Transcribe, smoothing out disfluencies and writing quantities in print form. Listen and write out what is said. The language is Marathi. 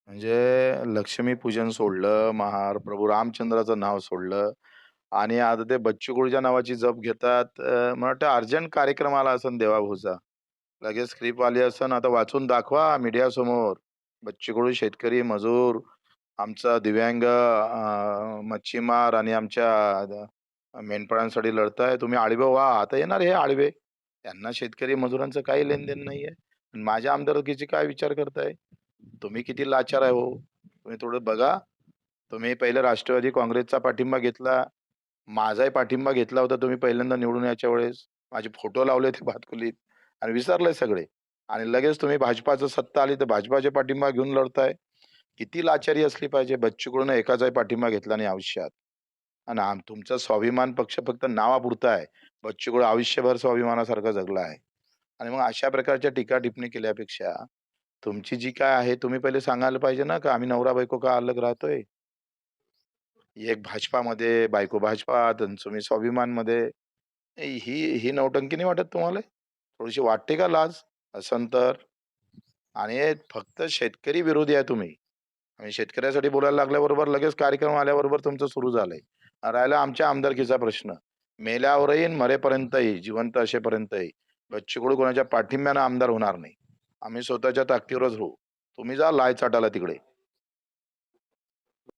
म्हणजे लक्ष्मीपूजन सोडलं, प्रभू रामचंद्राचं नाव सोडलं आणि आता ते बच्चू कडूच्या नावाची जप घेतात. मला वाटतं अर्जंट कार्यक्रम आला असेल देवाभाऊचा. लगेच स्क्रिप्ट आली असेल, आता वाचून दाखवा मीडियासमोर. बच्चू कडू शेतकरी, मजूर, आमचा दिव्यांग मच्छीमार आणि आमच्या मेंढपाळांसाठी लढताय. तुम्ही आळवे व्हा. आता येणार हे आळवे. त्यांना शेतकरी मजुरांचं काही लेनदेन नाहीये. माझ्या आमदारकीचे काय विचार करताय? तुम्ही किती लाचार आहे हो. तुम्ही थोडं बघा. तुम्ही पहिले राष्ट्रवादी काँग्रेसचा पाठिंबा घेतला. माझाही पाठिंबा घेतला होता तुम्ही पहिल्यांदा निवडून यायच्या वेळेस. माझे फोटो लावले होते भातकुलीत आणि विसरले सगळे. आणि लगेच तुम्ही भाजपाचं सत्ता आली तर भाजपाचे पाठिंबा घेऊन लढताय. किती लाचारी असली पाहिजे. बच्चू कडूनं एकाचाही पाठिंबा घेतला नाही आयुष्यात. आणि तुमचा स्वाभिमान पक्ष फक्त नावापुरता आहे. बच्चू कडू आयुष्यभर स्वाभिमानासारखा जगला आहे. आणि मग अशा प्रकारच्या टीका-टिप्पणी केल्यापेक्षा तुमची जी काय आहे तुम्ही पहिले सांगायला पाहिजे ना, का आम्ही नवरा-बायको का अलग राहतोय? एक भाजपामध्ये, बायको भाजपात आणि तुम्ही स्वाभिमानमध्ये. ही नौटंकी नाही वाटत तुम्हाला? थोडीशी वाटते का लाज? असन तर? आणि फक्त शेतकरी विरोधी आहे तुम्ही. आणि शेतकऱ्यासाठी बोलायला लागल्याबरोबर लगेच कार्यक्रम आल्याबरोबर तुमचं सुरू झालंय. राहिला आमच्या आमदारकीचा प्रश्न. मेल्यावरही आणि मरेपर्यंतही, जिवंत असेपर्यंतही बच्चू कडू कोणाच्या पाठिंब्यानं आमदार होणार नाही. आम्ही स्वतःच्या ताकदीवरच राहू. तुम्ही जा लाय चाटायला तिकडे.